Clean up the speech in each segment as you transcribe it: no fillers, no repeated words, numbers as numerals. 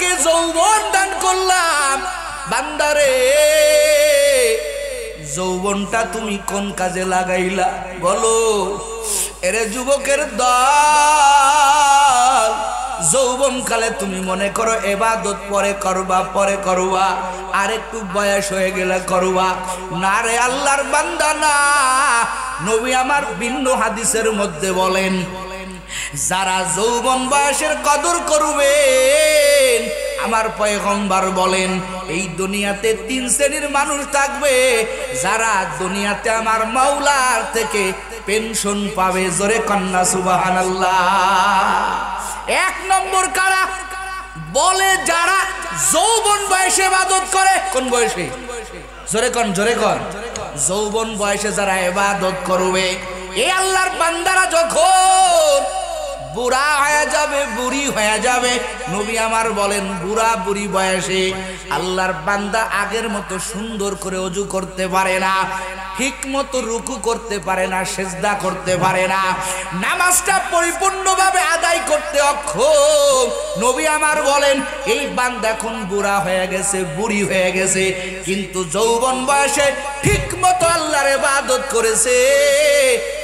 তোমাকে যৌবন দান করলাম বান্দারে, যৌবনটা তুমি কোন কাজে লাগাইলা বলো? এরে যুবকের দল, যৌবন কালে তুমি মনে করো ইবাদত পরে করবা, আর একটু বয়স হয়ে গেলে করবা না রে আল্লাহর বান্দা না। নবী আমার ভিন্ন হাদিসের মধ্যে বলেন, যারা যৌবন বয়সের কদর করবেন, আমার পয়গম্বর বলেন এই দুনিয়াতে 3 শ্রেণীর মানুষ থাকবে যারা দুনিয়াতে আমার মাওলার থেকে পেনশন পাবে। জোরে কন্যা সুবহানাল্লাহ। 1 নম্বর কারা বলে? যারা যৌবন বয়সে ইবাদত করে। কোন বয়সে? জোরে কন যৌবন বয়সে যারা ইবাদত করবে, এই আল্লাহর বান্দারা যখন বুড়া হয়ে যাবে, বুড়ি হয়ে যাবে, নবী আমার বলেন বুড়া বুড়ি বয়সে আল্লাহর বান্দা আগের মতো সুন্দর করে ওযু করতে পারে না, ঠিক মতো রুকু করতে পারে না, সিজদা করতে পারে না, নামাজটা পরিপূর্ণভাবে আদায় করতে অক্ষম। নবী আমার বলেন এই বান্দা এখন বুড়া হয়ে গেছে, বুড়ি হয়ে গেছে, কিন্তু যৌবন বয়সে ঠিক মতো আল্লাহর ইবাদত করেছে।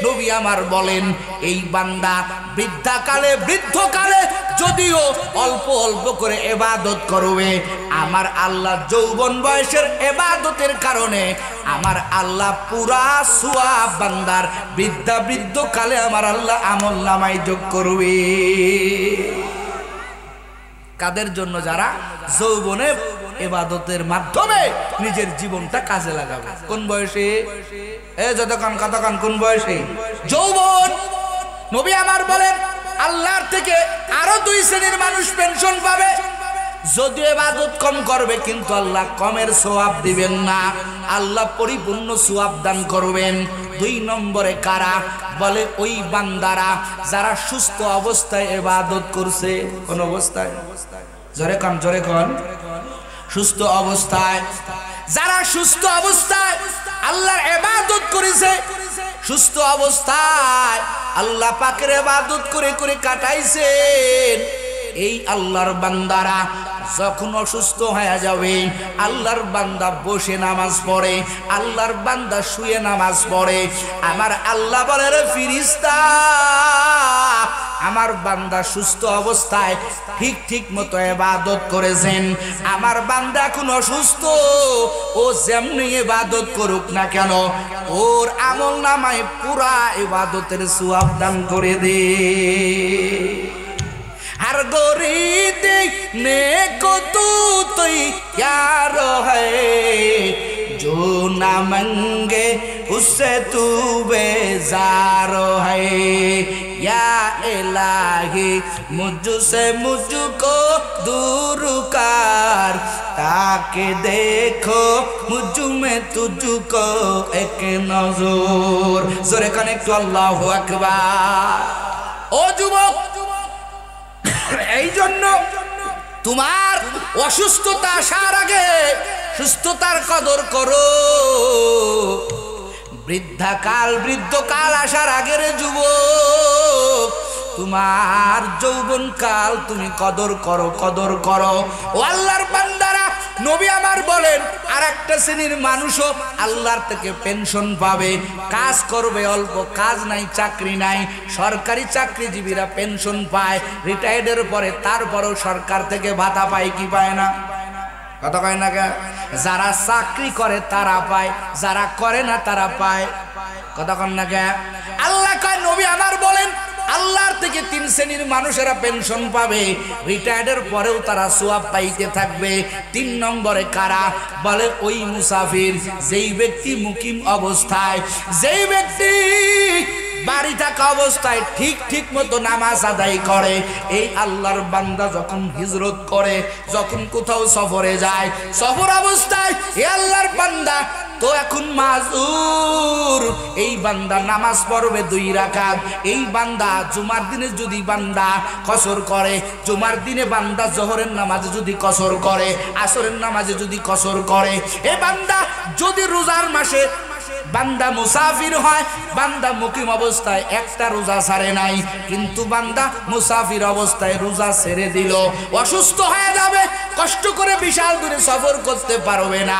নবী আমার বলেন এই বান্দা বৃদ্ধকালে যদিও অল্প অল্প করে ইবাদত করবে, আমার আল্লাহ যৌবন বয়সের ইবাদতের কারণে আমার আল্লাহ পুরা সওয়াব বান্দার বৃদ্ধকালে আমার আল্লাহ আমলনামায় যোগ করবে। কাদের জন্য? যারা যৌবনে ইবাদতের মাধ্যমে নিজের জীবনটা কাজে লাগাবে। কোন বয়সে? কতক্ষণ কোন বয়সে? যৌবন। নবী আমার বলেন আল্লাহর থেকে আরো 2 শ্রেণীর মানুষ পেনশন পাবে। যদিও ইবাদত কম করবে কিন্তু আল্লাহ কমের সওয়াব দিবেন না, আল্লাহ পরিপূর্ণ সওয়াব দান করবেন। 2 নম্বরে কারা বলে? ওই বান্দারা যারা সুস্থ অবস্থায় ইবাদত করছে। কোন অবস্থায়? জোরে কোন সুস্থ অবস্থায়। যারা সুস্থ অবস্থায় আল্লাহর ইবাদত করেছে, সুস্থ অবস্থায় আল্লাহ পাকের ইবাদত করে করে কাটাইছেন, এই আল্লাহর বান্দারা যখন অসুস্থ হয়ে যাবে, আল্লাহর বান্দা বসে নামাজ পড়ে, আল্লাহর বান্দা শুয়ে নামাজ পড়ে, আমার আল্লাহ বলে রে ফেরেশতা, আমার বান্দা সুস্থ অবস্থায় ঠিক মতো ইবাদত করেছেন, আমার বান্দা এখন অসুস্থ, ও যেমনি ইবাদত করুক না কেন ওর আমলনামায় পুরা ইবাদতের সওয়াব দান করে দে। हर गोरी देखने को तू तैयार है, जो ना मंगे उससे तू बेजार है, या इलाही मुझसे मुझको दूर कर, ताकि देखो मुझ में तुझको एक नजर। जोरे कनेक्ट अल्लाहु আকবার। ओ যুবক, এই জন্য তোমার অসুস্থতা আসার আগে সুস্থতার কদর করো। বৃদ্ধকাল আসার আগে রে যুবক, তোমার যৌবনকাল তুমি কদর করো। ও আল্লাহর বান্দারা, নবী আমার বলেন আর একটা শ্রেণীর মানুষও আল্লাহর থেকে পেনশন পাবে, কাজ করবে অল্প, কাজ নাই, চাকরি নাই। সরকারি চাকরিজীবীরা পেনশন পায় রিটায়ার্ডের পরে, তারপরেও সরকার থেকে ভাতা পায় কি পায় না? কথা কয় না কে? যারা চাকরি করে তারা পায়, যারা করে না তারা পায়। কথা কন না কে? আল্লাহ কয়, নবী আমার বলেন আল্লাহর থেকে 3 শ্রেণীর মানুষেরা পেনশন পাবে, রিটায়ার্ডের পরেও তারা সওয়াব পাইতে থাকবে। 3 নম্বরে কারা বলে? ওই মুসাফির, যেই ব্যক্তি মুকিম অবস্থায়, যেই ব্যক্তি বাড়ি থাকা অবস্থায় ঠিক মতো নামাজ আদায় করে। এই আল্লাহর বান্দা যখন হিজরত করে, যখন কোথাও সফরে যায়, সফর অবস্থায় এই আল্লাহর বান্দা তো এখন মাজুর, এই বান্দা নামাজ পড়বে 2 রাকাত। এই বান্দা জুমার দিনে যদি বান্দা কসর করে, জুমার দিনে বান্দা জোহরের নামাজে যদি কসর করে, আসরের নামাজে যদি কসর করে, এই বান্দা যদি রোজার মাসে বান্দা মুসাফির হয়, বান্দা মুকিম অবস্থায় একটা রোজা ছাড়ে নাই, কিন্তু বান্দা মুসাফির অবস্থায় রোজা ছেড়ে দিল, অসুস্থ হয়ে যাবে, কষ্ট করে বিশাল দূরে সফর করতে পারবে না।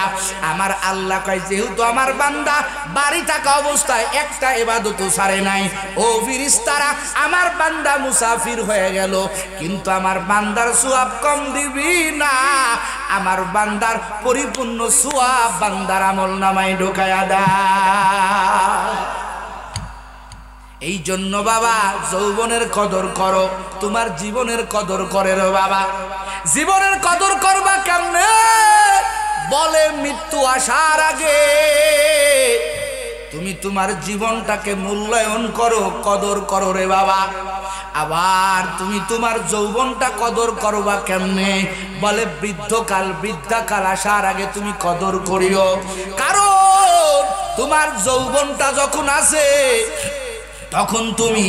আমার আল্লাহ কয় যেহেতু আমার বান্দা বাড়ি থাকা অবস্থায় একটা ইবাদত ছাড়ে নাই, ও ফেরেশতারা আমার বান্দা মুসাফির হয়ে গেল, কিন্তু আমার বান্দার সওয়াব কম দিবি না, আমার বান্দার পরিপূর্ণ সওয়াব বান্দার আমলনামায় ঢোকায়া দাও। এই জন্য বাবা যৌবনের কদর করো, তোমার জীবনের কদর করে রে বাবা। জীবনের কদর করবা কেমনে? বলে মৃত্যু আসার আগে তুমি তোমার জীবনটাকে মূল্যায়ন করো, কদর করো রে বাবা। আবার তুমি তোমার যৌবনটা কদর করবা কেমনে? বলে বৃদ্ধাকাল আসার আগে তুমি কদর করিও, কারণ তোমার যৌবনটা যখন আছে তখন তুমি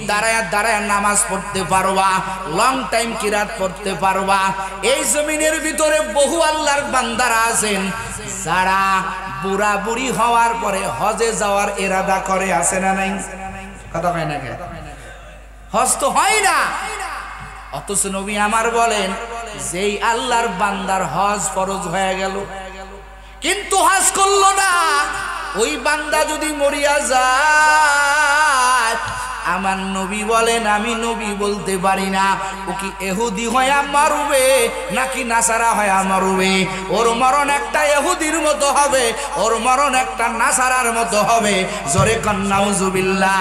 দাঁড়ায় দাঁড়ায় নামাজ পড়তে পারবা, লং টাইম কিরাত পড়তে পারবা। এই জমিনের ভিতরে বহু আল্লাহর বান্দারা আছেন যারা বুড়া বুড়ি হওয়ার পরে হজে যাওয়ার ইরাদা করে, আছে না নাই? কথা কয় না, হজ তো হয় না, অথচ নবী আমার বলেন যেই আল্লাহর বান্দার হজ ফরজ হয়ে গেল কিন্তু হজ করলো না, ওই বান্দা যদি মরিয়া যায়, আমার নবী বলেন আমি নবী বলতে পারি না ও কি ইহুদি হয়ে মারবে নাকি নাসারা হয়ে মারবে। ওর মরণ একটা ইহুদির মতো হবে, ওর মরণ একটা নাসারার মতো হবে। জোরে কন নাউজুবিল্লাহ।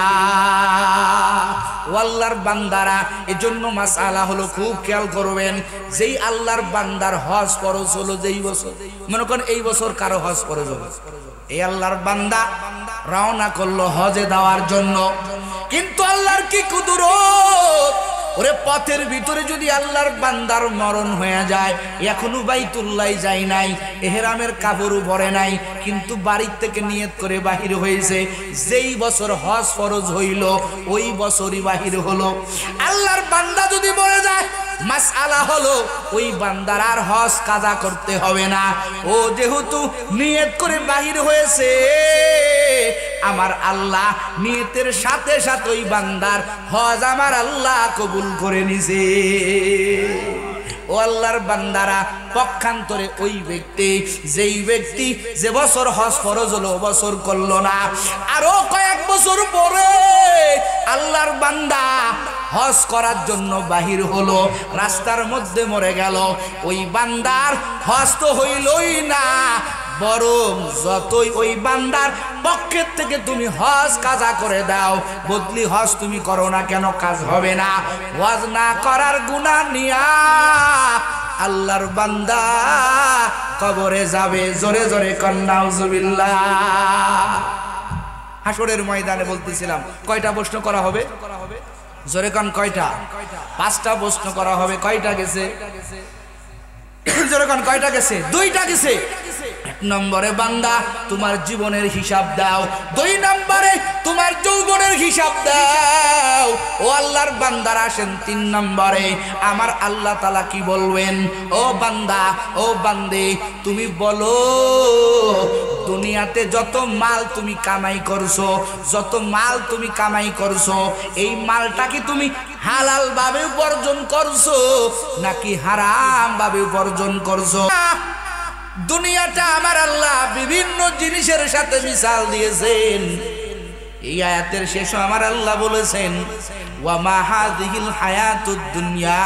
আল্লাহর বান্দারা এজন্য মাসআলা হলো, খুব খেয়াল করবেন, যেই আল্লাহর বান্দার হজ ফরজ হলো যেই বছর, মনে করেন এই বছর কারো হজ ফরজ হলো, এই আল্লাহর বান্দা রওনা করলো হজে দেওয়ার জন্য, কিন্তু আল্লাহর কি কুদরত, ওরে পথের ভিতরে যদি আল্লাহর বান্দার মরণ হয়ে যায়, এখনো বাইতুল্লাহ যায় নাই, ইহরামের কাপড়ও পরে নাই, কিন্তু বাড়ির থেকে নিয়ত করে বাহির হয়েছে, যেই বছর হজ ফরজ হইল ওই বছরই বাহির হলো। আল্লাহর বান্দা যদি মরে যায়, মাসআলা হলো ওই বান্দার আর হজ কাজা করতে হবে না, ও যেহেতু নিয়ত করে বাহির হয়েছে, আমার আল্লাহ নিয়তের সাথে সাথে ওই বান্দার হজ আমার আল্লাহ কবুল করে নিছে। ও আল্লাহর বান্দারা, পক্ষান্তরে ওই ব্যক্তি যেই ব্যক্তি যে বছর হজ ফরজ হলো বছর করলো না, আরো কয়েক বছর পরে আল্লাহর বান্দা হজ করার জন্য বাহির হলো, রাস্তার মধ্যে মরে গেল, ওই বান্দার হজ তো হইলই না, বরং যতই ওই বান্দার পক্ষের থেকে তুমি হজ কাজা করে দাও, বদলি হজ তুমি করো না কেন, কাজ হবে না। হজ না করার গুনাহ নিয়া আল্লাহর বান্দা কবরে যাবে। জোরে জোরে কন নাউজুবিল্লাহ। হাসরের ময়দানে বলতেছিলাম কয়টা প্রশ্ন করা হবে? জোরে কন কয়টা? 5টা প্রশ্ন করা হবে। কয়টা গেছে? জোরে কন কয়টা গেছে? 2টা গেছে। 1 নম্বরে বান্দা তোমার জীবনের হিসাব দাও, 2 নম্বরে তোমার যৌবনের হিসাব দাও। ও আল্লাহর বান্দারা আসেন 3 নম্বরে আমার আল্লাহ তাআলা কি বলবেন? ও বান্দা, ও বান্দে, তুমি বলো দুনিয়াতে যত মাল তুমি কামাই করছো, যত মাল তুমি কামাই করছো, এই মালটা কি তুমি হালাল ভাবে উপার্জন করছো নাকি হারাম ভাবে উপার্জন করছো? দুনিয়াটা আমার আল্লাহ বিভিন্ন জিনিসের সাথে মিসাল দিয়েছেন। এই আয়াতের শেষে আমার আল্লাহ বলেছেন ওয়া মা হাযিহিল হায়াতুদ দুনিয়া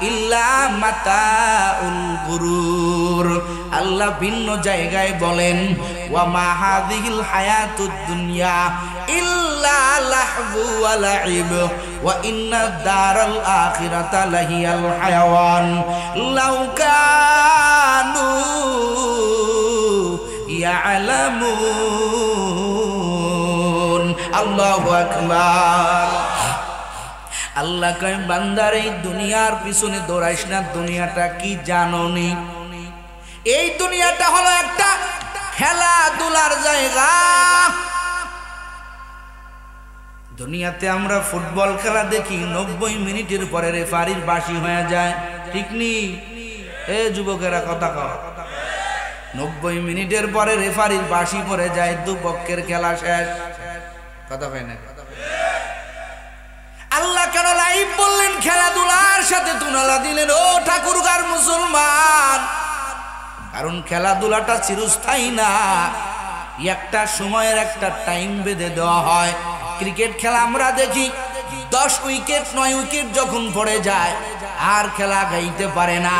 ইল্লা মাতাউল গুরুর। আল্লাহ ভিন্ন জায়গায় বলেন ওয়া মা হাযিহিল হায়াতুদ দুনিয়া ইল্লা লাহবু ওয়া লাইব ওয়া ইন্নাদ দারাল আখিরাতা লাহিয়াল হায়াওয়ান লাউ কানু ইয়ালামুন। আল্লাহু আকবার। আল্লাহ কয় বান্দার এই দুনিয়ার পিছনে দৌড়াইস না, দুনিয়াটা কি জানোনি? এই দুনিয়াটা হলো একটা খেলাধুলার জায়গা। দুনিয়াতে আমরা ফুটবল খেলা দেখি, 90 মিনিটের পরে রেফারির বাঁশি হয়ে যায়, ঠিক নি? এ যুবকেরা কথা কও, 90 মিনিটের পরে রেফারির বাঁশি পড়ে যায়, দুপক্ষের খেলা শেষ। কথা হয় না? আল্লাহ কেন লাইভ বললেন? খেলাধুলার সাথে তুলনা দিলেন ও ঠাকুরগার মুসলমান। কারণ খেলাধুলাটা চিরস্থায়ী না, একটা সময়ের একটা টাইম বেঁধে দেওয়া হয়। ক্রিকেট খেলা আমরা দেখি 10 উইকেট 9 উইকেট যখন পড়ে যায় আর খেলা গাইতে পারে না,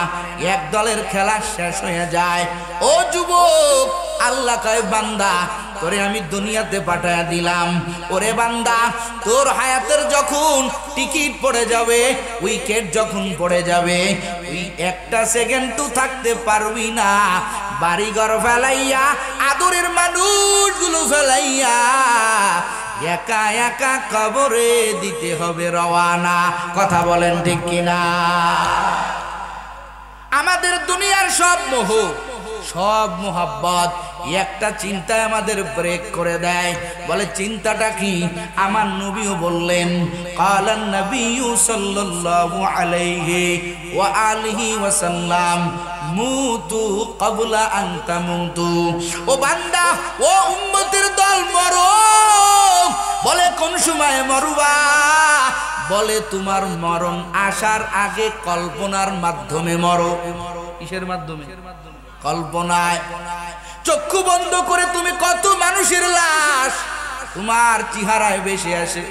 এক দলের খেলা শেষ হয়ে যায়। ও যুবক, আল্লাহ কয় বান্দা তোরে আমি দুনিয়াতে পাঠায়া দিলাম, ওরে বান্দা তোর হায়াতের যখন টিকিট পড়ে যাবে, উইকেট যখন পড়ে যাবে, তুই একটা সেকেন্ড তো থাকতে পারবি না। বাড়িঘর ফেলাইয়া, আদরের মানুষগুলো ফেলাইয়া একা একা কবরে দিতে হবে রওয়ানা। কথা বলেন ঠিক কিনা? আমাদের দুনিয়ার সব মোহ, সব মোহাব্বত একটা চিন্তায় আমাদের ব্রেক করে দেয়। বলে চিন্তাটা কি? আমার নবীও বললেন, কালান নবিয়্যু সাল্লাল্লাহু আলাইহি ওয়া আলিহি ওয়াসাল্লাম, মুতু ক্বাবলা আন তামুতু। ও বান্দা, ও উম্মতের দল, মরো। বলে কোন সময় মরবা? বলে তোমার মরণ আসার আগে কল্পনার মাধ্যমে মরো। কিসের মাধ্যমে? কল্পনায়। চক্ষু বন্ধ করে তুমি কত মানুষের লাশ তোমার চেহারায় ভেসে আসে।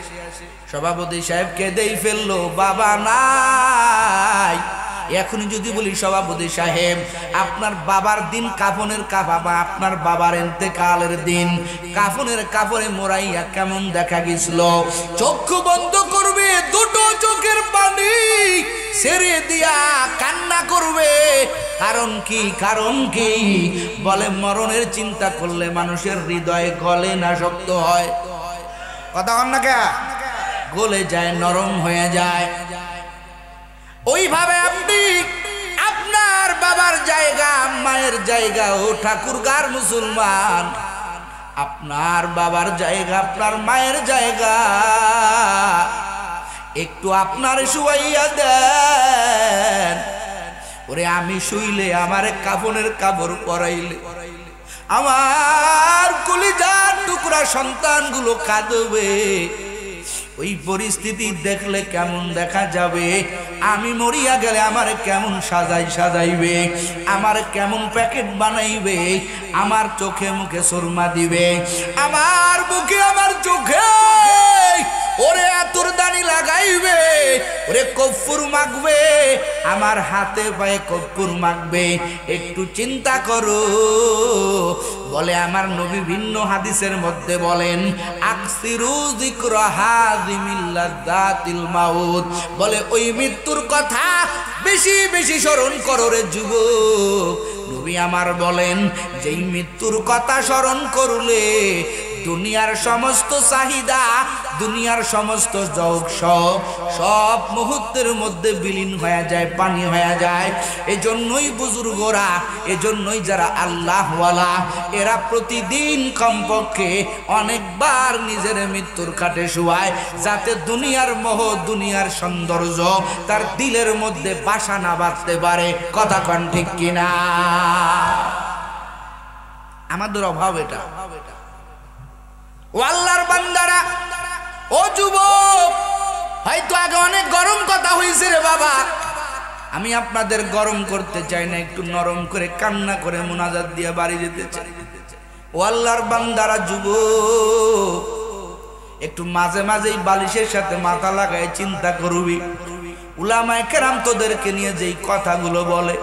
সভাপতি সাহেব কেঁদেই ফেললো, বাবা নাই। এখন যদি বলি সভাপতি সাহেব আপনার বাবার দিন কাফনের কাফা, আপনার বাবার ইন্তেকালের দিন কাফনের কাপড়ে মোড়াইয়া কেমন দেখা গেছিল, চক্ষু বন্ধ করবে, দুটো চোখের পানি ছেড়ে দিয়া কান্না করবে। কারণ কি? কারণ কি? বলে মরণের চিন্তা করলে মানুষের হৃদয় গলে না শক্ত হয়? কথা বল না কে? গলে যায়, নরম হয়ে যায়। ওইভাবে আপনি আপনার বাবার জায়গা, মায়ের জায়গা, ও ঠাকুরগার মুসলমান, আপনার বাবার জায়গা, আপনার মায়ের জায়গা একটু আপনার শুয়াইয়া দেন। ওরে আমি শুইলে, আমার কাফনের কাপড় পরাইলে, আমার কলিজার টুকরা সন্তানগুলো কাঁদবে। ওই পরিস্থিতি দেখলে কেমন দেখা যাবে? আমি মরিয়া গেলে আমার কেমন সাজাইবে, আমার কেমন প্যাকেট বানাইবে, আমার চোখে মুখে সুরমা দিবে, আমার মুখে আমার চোখে ওরে আতরদানি লাগাইবে, ওরে কর্পূর মাখবে, আমার হাতে পায়ে কর্পূর মাখবে। একটু চিন্তা করো। বলে আমার নবী ভিন্ন হাদিসের মধ্যে বলেন, আকসিরু যিকরা হাযিমিল লাযাতিল মাউত। বলে ওই মৃত্যুর কথা বেশি বেশি স্মরণ করো রে যুবক। নবী আমার বলেন, যেই মৃত্যুর কথা স্মরণ করলে দুনিয়ার সমস্ত চাহিদা, দুনিয়ার সমস্ত যৌগ সব মুহূর্তের মধ্যে বিলীন হয়ে যায়, পানি হয়ে যায়। এজন্যই বুজুর্গরা, এজন্যই যারা আল্লাহওয়ালা, এরা প্রতিদিন কমপক্ষে অনেকবার নিজের মৃত্যুর খাটে শুয়ায়, যাতে দুনিয়ার মোহ, দুনিয়ার সৌন্দর্য তার দিলের মধ্যে বাসা না বাঁধতে পারে। কথা কন ঠিক কিনা? আমাদের অভাব এটা। ও আল্লাহর বান্দারা, ও যুবক, হয়তো আগে অনেক গরম কথা হয়েছে রে বাবা, আমি আপনাদের গরম করতে চাই না, একটু নরম করে কান্না করে মুনাজাত দিয়ে বাড়ি যেতে চাই। ও আল্লাহর বান্দারা, যুবক, একটু মাঝে মাঝে বালিশের সাথে মাথা লাগায় চিন্তা করবি। উলামায়ে কেরাম তোদেরকে নিয়ে যেই কথাগুলো বলে,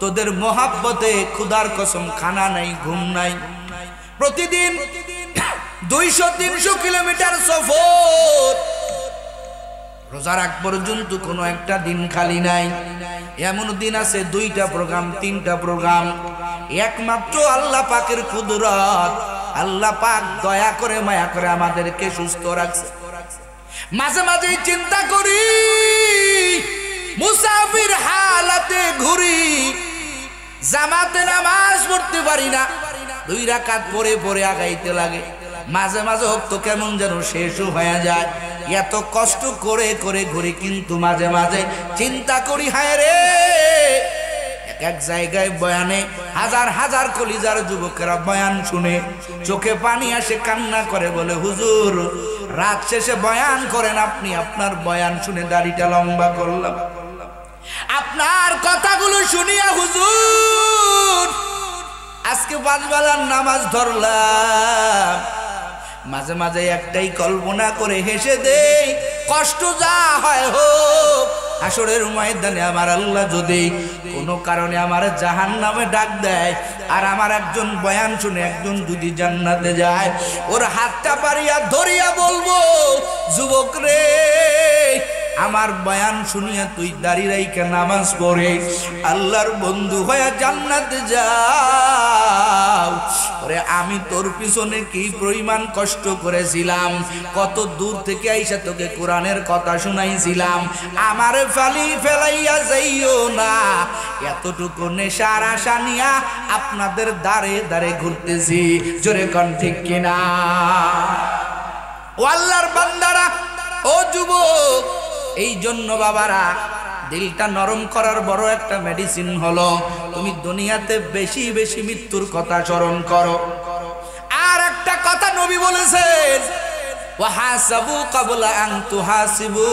তোদের মোহাব্বতে ক্ষুধার কসম খানা নাই, ঘুম নাই, প্রতিদিন 200-300 কিলোমিটার সফর, রোজার আগ পর্যন্ত কোনো একটা দিন খালি নাই। এমন দিন আছে 2টা প্রোগ্রাম, 3টা প্রোগ্রাম। একমাত্র আল্লাহ পাকের কুদরত, আল্লাহ পাক দয়া করে মায়া করে আমাদেরকে সুস্থ রাখছে। মাঝে মাঝে চিন্তা করি, মুসাফির হালাতে ঘুরি, জামাতে নামাজ পড়তে পারি না, 2 রাকাত পরে পরে আগাইতে লাগে। মাঝে মাঝে হোক তো কেমন যেন শেষও হয়ে যায়। এত কষ্ট করে করে ঘুরি, কিন্তু মাঝে মাঝে চিন্তা করি, হায় রে, এক এক জায়গায় বয়ানে হাজার হাজার কলিজার যুবকেরা বয়ান শুনে চোখে পানি আসে, কান্না করে, বলে হুজুর রাত শেষে বয়ান করেন, আপনি আপনার বয়ান শুনে দাড়িটা লম্বা করলাম, আপনার কথাগুলো শুনিয়া হুজুর আজকে 5 বেলার নামাজ ধরলাম। মাঝে মাঝে একটাই কল্পনা করে হেসে দেই, কষ্ট যা হয় হোক, হাসরের ময়দানে আমার আল্লাহ যদি কোনো কারণে আমার জাহান্নামে ডাক দেয়, আর আমার একজন বয়ান শুনে একজন যদি জান্নাতে যায়, ওর হাতটা পারিয়া ধরিয়া বলবো, যুবক রে আমার বয়ান শুনিয়া তুই দাঁড়িয়ে রাইখা নামাজ পড়ে আল্লাহর বন্ধু হয়ে জান্নাতে যাও। ওরে আমি তোর পিছনে কি পরিমাণ কষ্ট করেছিলাম, কত দূর থেকে আইসা তোকে কোরআনের কথা শুনাইছিলাম, আমারে ফেলাইয়া যাইও না। এতটুকু নেশার আশা নিয়া আপনাদের দাঁড়ে দাঁড়ে ঘুরতেছি, জোরে কোন ঠিক কিনা? ও আল্লাহর বান্দারা, ও যুবক, এই জন্য বাবারা দিলটা নরম করার বড় একটা মেডিসিন হলো তুমি দুনিয়াতে বেশি বেশি মৃত্যুর কথা স্মরণ করো। আর একটা কথা নবী বলেছেন, ওয়াহাসাবু ক্বাবলা আন তুহাসিবু,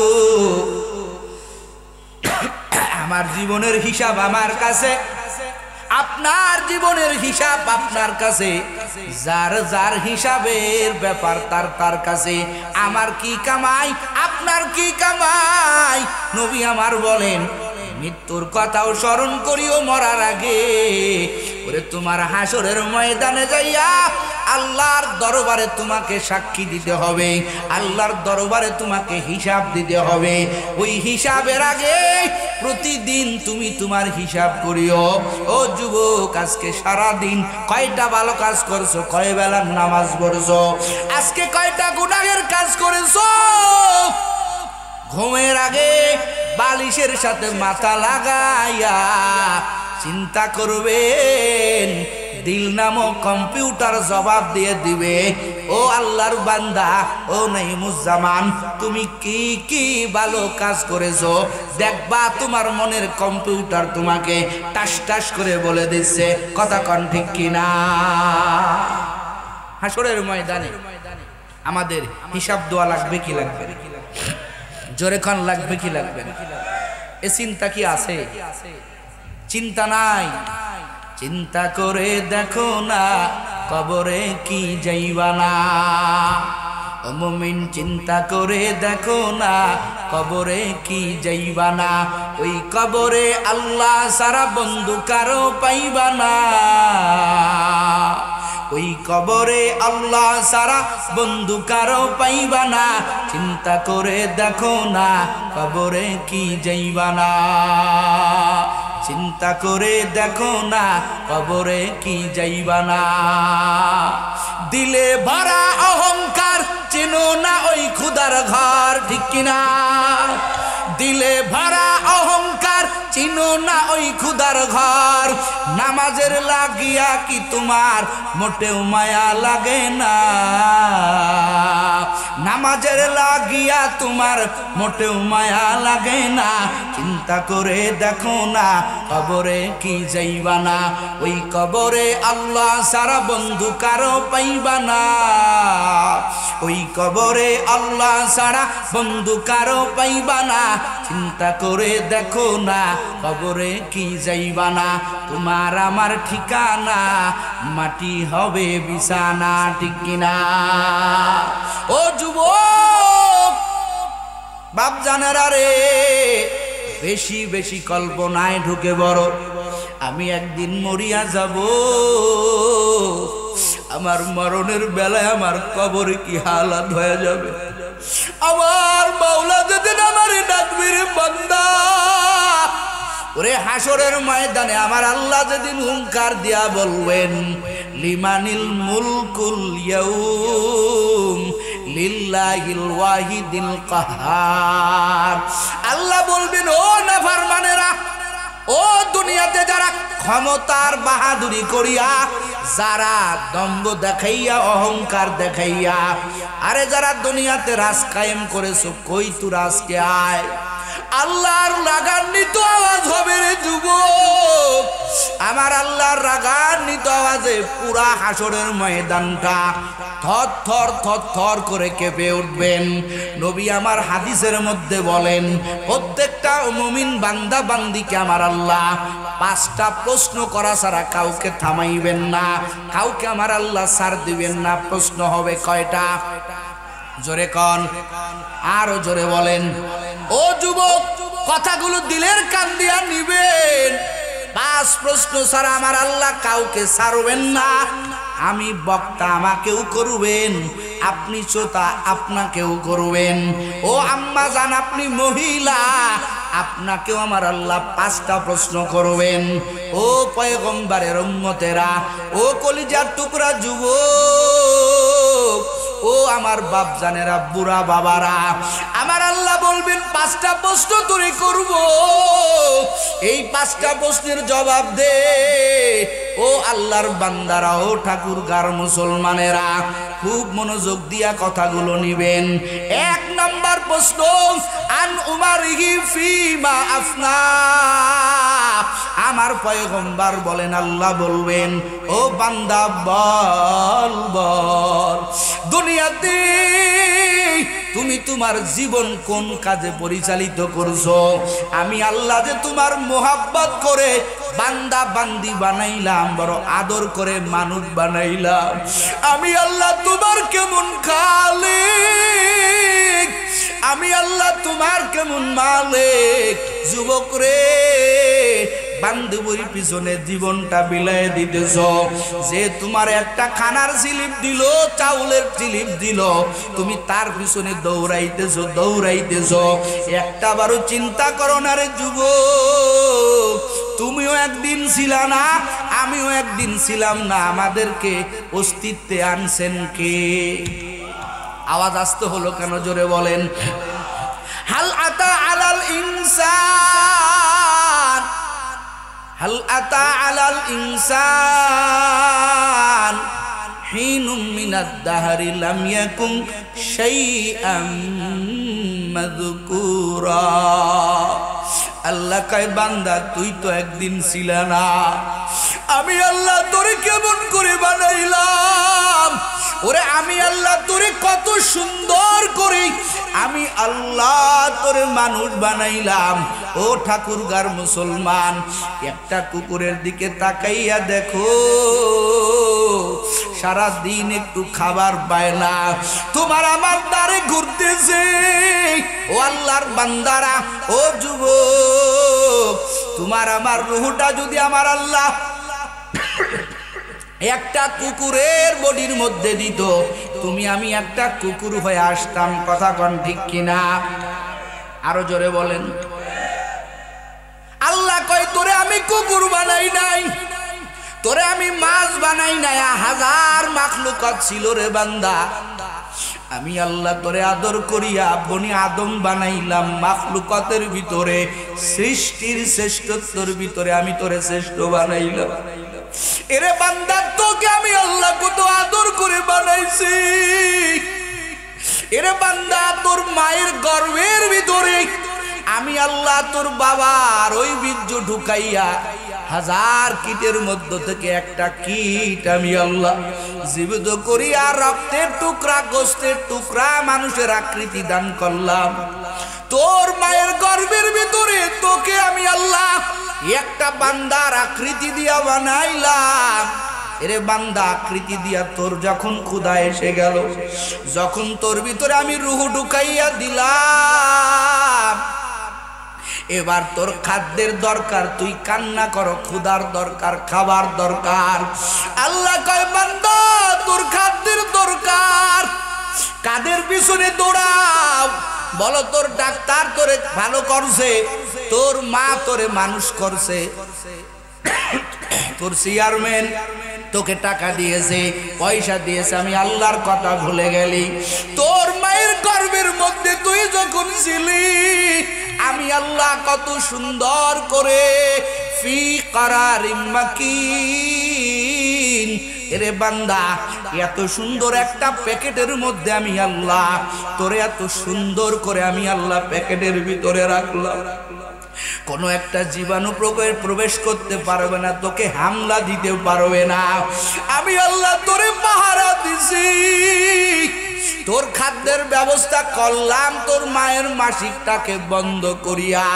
আমার জীবনের হিসাব আমার কাছে, আপনার জীবনের হিসাব আপনার কাছে, যার যার হিসাবের ব্যাপার তার তার কাছে। আমার কি কামাই, আপনার কি কামাই। নবী আমার বলেন মৃত্যুর কথাও স্মরণ করিও মরার আগে। ওরে তোমার হাসরের ময়দানে যাইয়া আল্লাহর দরবারে তোমাকে সাক্ষী দিতে হবে, আল্লাহর দরবারে তোমাকে হিসাব দিতে হবে। ওই হিসাবের আগে প্রতিদিন তুমি তোমার হিসাব করিও। ও যুবক, আজকে সারা দিন কয়টা ভালো কাজ করছো, কয় বেলার নামাজ পড়ছো, আজকে কয়টা গুনাহের কাজ করেছো। ঘুমের আগে বালিশের সাথে মাথা লাগাইয়া চিন্তা করবেন, দিল নামক কম্পিউটার জবাব দিয়ে দিবে, ও আল্লাহর বান্দা, ও নাইমুজ্জামান, তুমি কি কি ভালো কাজ করেছো। দেখবা তোমার মনের কম্পিউটার তোমাকে টাস টাস করে বলে দিচ্ছে, কথা কন ঠিক কিনা? হাসরের ময়দানে আমাদের হিসাব দেওয়া লাগবে কি লাগবে? জোরে খান লাগবে কি লাগবে? এ চিন্তা কি আছে? চিন্তা নাই। চিন্তা করে দেখো না কবরে কি যাইবা না। ও মুমিন, চিন্তা করে দেখো না কবরে কি যাইবা না। ওই কবরে আল্লাহ সারা বন্ধু কারো পাইবা না। ওই কবরে আল্লাহ সারা বন্ধু কারো পাইবা না। চিন্তা করে দেখো না কবরে কি যাইবা না। চিন্তা করে দেখো না কবরে কি যাইবা না। দিলে ভরা অহংকার, চিনো না ওই খুদার ঘর, ঠিক কিনা? দিলে ভরা অহংকার, চিনো না ওই খুদার ঘর। নামাজের লাগিয়া কি তোমার মোটেও মায়া লাগে না? নামাজের লাগিয়া তোমার মোটেও মায়া লাগে না। চিন্তা করে দেখো না কবরে কি যাইবা না। ওই কবরে আল্লাহ সারা বন্ধু কারো পাইবা না। ওই কবরে আল্লাহ সারা বন্ধু কারো পাইবা না। চিন্তা করে দেখো না কবরে কি যাইবা না। তোমার আমার ঠিকানা মাটি হবে বিছানা, ঠিক কিনা? ও যুবক, বাপ জানেরা রে, বেশি বেশি কল্পনায় ঢুকে বড়, আমি একদিন মরিয়া যাব। আমার মরণের বেলায় আমার কবরে কি হালাত হয়ে যাবে। আমার মাওলা যেদিন আমারে ডাকবে রে বান্দা, ওরে হাসরের ময়দানে আমার আল্লাহ যেদিন হুঙ্কার দিয়া বলবেন, লিমানিল মুলকুল ইয়াউম লিল্লাহিল ওয়াহিদিল কাহার। আল্লাহ বলবেন, ও নাফরমানেরা, ও দুনিয়াতে যারা ক্ষমতার বাহাদুরি করিয়া, যারা দম্ভ দেখাইয়া, অহংকার দেখাইয়া, আরে যারা দুনিয়াতে রাজ কায়েম করেছো, কই তুই আজকে আয়। আল্লাহর রাগান্বিত আওয়াজ হবে রে যুবক, আমার আল্লাহর রাগান্বিত আওয়াজে পুরা হাসরের ময়দানটা থর থর করে কেঁপে উঠবেন। নবী আমার হাদিসের মধ্যে বলেন, প্রত্যেকটা মুমিন বান্দা বান্দিকে আমার আল্লাহ 5টা প্রশ্ন করা ছাড়া কাউকে থামাইবেন না, কাউকে আমার আল্লাহ ছাড় দিবেন না। প্রশ্ন হবে কয়টা? জোরে কন, আরো জোরে বলেন। ও যুবক, কথাগুলো দিলের কান দিয়া নিবেন। 5 প্রশ্ন ছাড়া আমার আল্লাহ কাউকে ছাড়বেন না। আমি বক্তা, আমাকেও করবেন, আপনি শ্রোতা, আপনাকেও করবেন। ও আম্মা জান, আপনি মহিলা, আপনাকেও আমার আল্লাহ 5টা প্রশ্ন করবেন। ও পয়গম্বরের উম্মতেরা, ও কলিজার টুকরা যুবক, ও আমার বাপ জানেরা, বুড়া বাবারা, আমার আল্লাহ বলবেন 5টা প্রশ্ন তোরে করব, এই 5টা প্রশ্নের জবাব দে। ও আল্লাহর বান্দারা, ও ঠাকুরগার মুসলমানেরা, খুব মনোযোগ দিয়া কথাগুলো নিবেন। 1 নম্বর প্রশ্ন, আন উমারিহি ফিমা আফনা। আমার পয়গম্বর বলেন, আল্লাহ বলবেন, ও বান্দা বল বল, দুনিয়াতে তুমি তোমার জীবন কোন কাজে পরিচালিত করছো? আমি আল্লাহ যে তোমার মোহাব্বত করে বান্দা বান্দি বানাইলাম, বড় আদর করে মানুষ বানাইলাম। আমি আল্লাহ তোমার কেমন খালিক, আমি আল্লাহ তোমার কেমন মালিক। যুবক রে, বান্ধবীর পিছনে জীবনটা বিলায় দিতেছ, যে তোমার একটা খানার স্লিপ দিল, চাউলের স্লিপ দিল, তুমি তার পিছনে দৌড়াইতেছ। একটা বারো চিন্তা করো না রে যুবক, তুমিও একদিন ছিল না, আমিও একদিন ছিলাম না, আমাদেরকে অস্তিত্বে আনছেন কে? আওয়াজ আসতে হলো কেন? জোরে বলেন। হাল আতা আলাল ইনসান, হাল আতা আলাল ইনসান হিনুম মিনাদ দাহরি লাম ইয়াকুন শাইআম মাযকুরা। আল্লাহ কয়, বান্দা তুই তো একদিন ছিল না, আমি আল্লাহ তোরে কেমন করে বানাইলাম। ওরে আমি আল্লাহ তোরে কত সুন্দর করে আমি আল্লাহ তোরে মানুষ বানাইলাম। ও ঠাকুরগার মুসলমান, একটা কুকুরের দিকে তাকাইয়া দেখো, সারা দিন একটু খাবার পায় না, তোমার আমার দ্বারে ঘুরতেছে। ও আল্লাহর বান্দারা, ও যুবক, তোমার আমার রুহটা যদি আমার আল্লাহ একটা কুকুরের বডির মধ্যে দিত, তুমি আমি একটা কুকুর হয়ে আসতাম। কথা কন ঠিক কিনা? আরো জোরে বলেন। আল্লাহ কয়, তোরে আমি কুকুর বানাই নাই, তোরে আমি মাছ বানাই নাই, 1000 মাখলুকাত ছিল রে বান্দা। আমি আল্লাহ তোরে আদর করিয়া বনি আদম বানাইলাম। মাখলুকাতের ভিতরে, সৃষ্টির শ্রেষ্ঠত্বর ভিতরে আমি তোরে শ্রেষ্ঠ বানাইলাম। এরে বান্দা, তোকে আমি আল্লাহ কত আদর করে বানাইছি। এরে বান্দা, তোর মায়ের গর্ভের ভিতরে আমি আল্লাহ তোর বাবার ওই বীর্য ঢুকাইয়া 1000 কীটের মধ্য থেকে একটা কীট আমি আল্লাহ জীবিত করিয়া রক্তের টুকরা, গোস্তের টুকরা, মানুষের আকৃতি দান করলাম। তোর মায়ের গর্ভের ভিতরে তোকে আমি আল্লাহ একটা বান্দার আকৃতি দিয়া বানাইলাম। এরে বান্দা, আকৃতি দিয়া তোর যখন ক্ষুধা এসে গেল, যখন তোর ভিতরে আমি রূহ ঢুকাইয়া দিলাম, এবার তোর খাদ্যের দরকার, তুই কান্না করো, ক্ষুধার দরকার, খাবার দরকার। আল্লাহ কয়, বান্দা তোর খাদ্যের দরকার, কাদের পিছনে দৌড়াও? বলো, তোর ডাক্তার তোরে ভালো করছে, তোর মা তোরে মানুষ করছে, তোর চেয়ারম্যান তোকে টাকা দিয়েছে, পয়সা দিয়েছে, আমি আল্লাহর কথা ভুলে গেলি। তোর মায়ের গর্ভের মধ্যে তুই যখন ছিলি, আমি আল্লাহ কত সুন্দর করে ফি কারারিম মাকিন এরে বান্দা, এত সুন্দর একটা প্যাকেটের মধ্যে আমি আল্লাহ তোরে এত সুন্দর করে আমি আল্লাহ প্যাকেটের ভিতরে রাখলাম, কোনো একটা জীবাণু প্রবেশ করতে পারবে না, তোকে হামলা দিতে পারবে না। আমি আল্লাহ তোরে পাহারা দিছি, তোর খাদ্যের ব্যবস্থা করলাম, তোর মায়ের মাসিকটাকে বন্ধ করিয়া।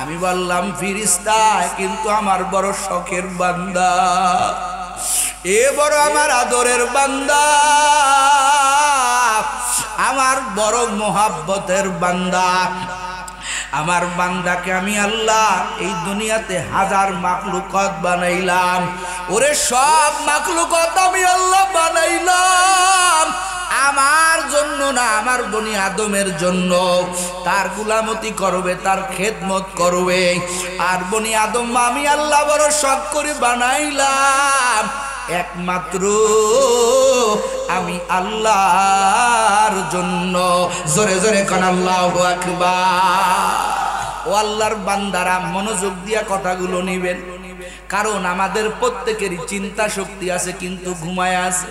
আমি বললাম ফিরিস্তা, কিন্তু আমার বড় শখের বান্দা, এ বড় আমার আদরের বান্দা, আমার বড় মোহাব্বতের বান্দা। আমার বান্দাকে আমি আল্লাহ এই দুনিয়াতে হাজার মাখলুকাত বানাইলাম, ওরে সব মাখলুকাত আমি আল্লাহ বানাইলাম আমার জন্য না, আমার বনি আদমের জন্য। তার গুলামতি করবে, তার খেদমত করবে। আর বনি আদম আমি আল্লাহ বড় শখ করে বানাইলাম একমাত্র আমি আল্লাহর জন্য। জোরে জোরে কোন আল্লাহু আকবার। ও আল্লাহর বান্দারা, মনোযোগ দিয়া কথাগুলো নিবেন, কারণ আমাদের প্রত্যেকেরই চিন্তা শক্তি আছে, কিন্তু ঘুমায় আছে।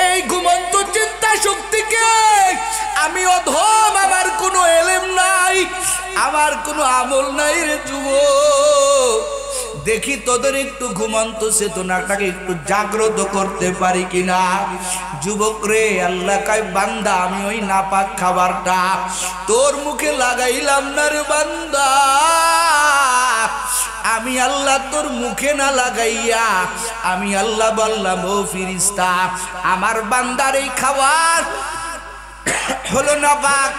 এই ঘুমন্ত চিন্তা শক্তিকে আমি অধম, আমার কোনো এলেম নাই, আমার কোনো আমল নাই রে যুবক। দেখি তোদের একটু ঘুমন্ত চেতনাটাকে একটু জাগ্রত করতে পারি কিনা। যুবক রে, আল্লাহ কয় বান্দা, আমি ওই নাপাক খাবারটা তোর মুখে লাগাইলাম না রে বান্দা, আমি আল্লাহ তোর মুখে না লাগাইয়া আমি আল্লাহ বললাম, ও ফিরিস্তা, আমার বান্দার এই খাবার হলো নাপাক।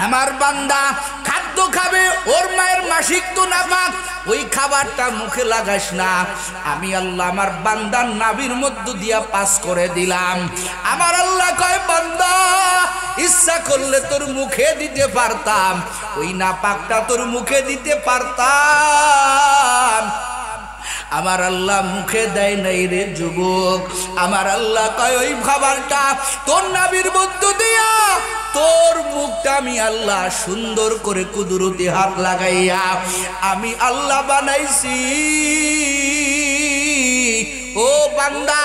আমার বান্দা খাদ্য খাবে, ওর মায়ের মাসিক তো নাপাক, ওই খাবারটা মুখে লাগাস না। আমি আল্লাহ আমার বান্দার নাভির মধ্য দিয়া পাস করে দিলাম। আমার আল্লাহ কয় বান্দা, ইচ্ছা করলে তোর মুখে দিতে পারতাম, ওই নাপাকটা তোর মুখে দিতে পারতাম, আমার আল্লাহ মুখে দেয় নাই রে যুবক। আমার আল্লাহ কয় ওই খাবারটা তোর নাভির মধ্য দিয়া তোর মুখটা আমি আল্লাহ সুন্দর করে কুদরতি হাত লাগাইয়া আমি আল্লাহ বানাইছি। ও বান্দা,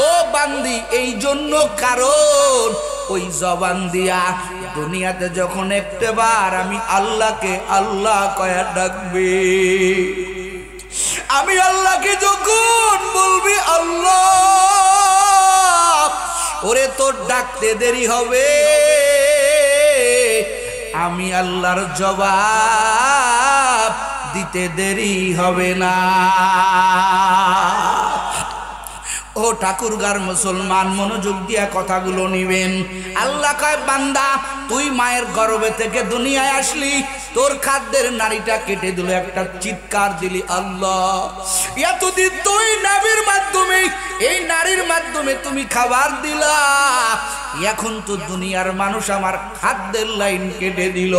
ও বান্দি, এই জন্য, কারণ ওই জবান দিয়া দুনিয়াতে যখন একটাবার আমি আল্লাহকে আল্লাহ কয়া ডাকবে, আমি আল্লাহকে যখন বলবি আল্লাহ, ওরে তোর ডাকতে দেরি হবে, আমি আল্লাহর জবাব দিতে দেরি হবে না। ও ঠাকুরগার মুসলমান, মনোযোগ দিয়া কথাগুলো নিবেন। আল্লাহ কয় বান্দা, তুই মায়ের গর্ভে থেকে দুনিয়ায় আসলি, তোর খাদ্যের নাড়িটা কেটে দিল, একটা চিৎকার দিলি আল্লাহ। এতদিন তুই নাভির মাধ্যমে, এই নারীর মাধ্যমে তুমি খাবার দিলা, এখন তো দুনিয়ার মানুষ আমার খাদ্যের লাইন কেটে দিল।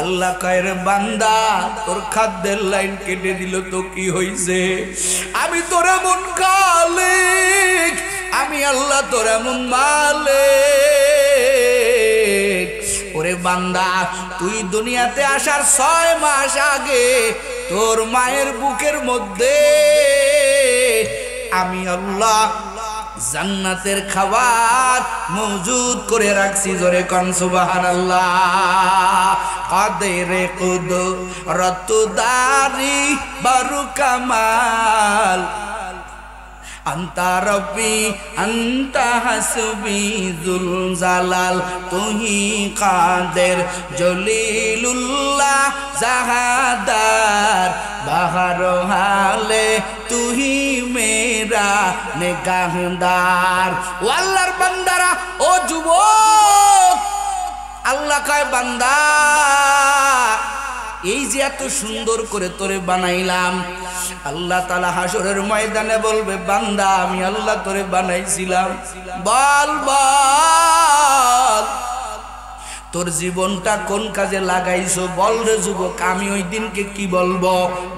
আল্লাহ কয় রে বান্দা, তোর খাদ্যের লাইন কেটে দিল তো কি হইছে? আমি তোর এমন খালিক, আমি আল্লাহ তোর এমন মালিক। ওরে বান্দা, তুই দুনিয়াতে আসার 6 মাস আগে তোর মায়ের বুকের মধ্যে আমি আল্লাহ জান্নাতের খাবার মজুদ করে রাখছি। জোরে কোন সুবহানাল্লাহ। কাদেরে কুদরত দারি বারু কামাল, আন্তা রব্বি আন্তা হাসবি যুল জালাল, তুহি কাদের জলিলুল্লাহ জাহাদার, বাহার হালে তুহি মেরা নেগাহদার। ও আল্লাহর বান্দারা, ও যুবক, আল্লাহ কয় বান্দা, এই যে এত সুন্দর করে তোরে বানাইলাম, আল্লাহ তাআলা হাসরের ময়দানে বলবে, বান্দা আমি আল্লাহ তোরে বানাইছিলাম, বল বল তোর জীবনটা কোন কাজে লাগাইছো, বল রে যুবক। আমি ওই দিনকে কি বলবো,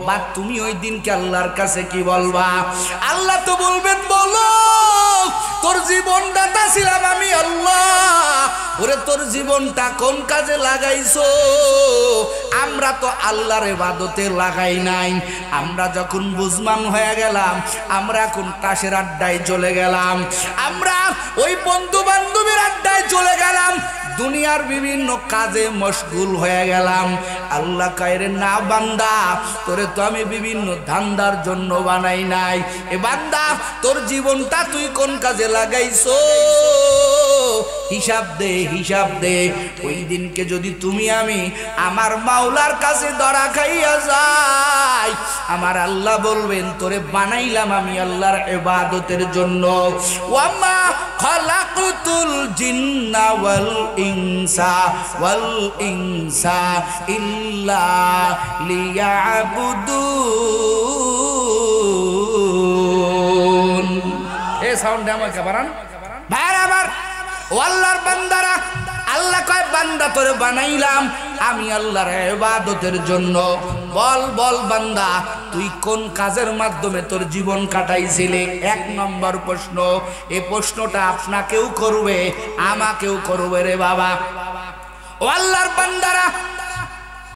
বা তুমি ওই দিনকে আল্লাহর কাছে কি বলবা? আল্লাহ তো বলবেন, বলো তোর জীবনদাতা ছিলাম আমি আল্লাহ, ওরে তোর জীবনটা কোন কাজে লাগাইছো? আমরা তো আল্লাহর ইবাদতে লাগাই নাই। আমরা যখন বুঝমান হয়ে গেলাম, আমরা এখন তাসের আড্ডায় চলে গেলাম, আমরা ওই বন্ধু বান্ধবীর আড্ডায় চলে গেলাম, দুনিয়ার বিভিন্ন কাজে মশগুল হয়ে গেলাম। আল্লাহ কইরে না বান্দা, তোরে তো আমি বিভিন্ন ধান্দার জন্য বানাই নাই। এ বান্দা, তোর জীবনটা তুই কোন কাজে লাগাইছো? হিসাব দে, হিসাব দে। ওই দিনকে যদি তুমি আমি আমার মাওলার কাছে ধরা খাইয়া যাই, আমার আল্লাহ বলবেন তোরে বানাইলাম আমি আল্লাহর ইবাদতের জন্য। ওয়ামা খালাকতুল জিন্না ওয়াল ইনসা ইল্লা লিয়াবুদুন। এই সাউন্ড আমাকে বাড়ান ভাইরা আমার। ও আল্লাহর বান্দারা, আল্লাহ কয় বান্দা তোরে বানাইলাম আমি আল্লাহর ইবাদতের জন্য। বল বল বান্দা, তুই কোন কাজের মাধ্যমে তোর জীবন কাটাইছিলি? এক নম্বর প্রশ্ন। এই প্রশ্নটা আপনাকেও করবে, আমাকেও করবে রে বাবা। ও আল্লাহর বান্দারা,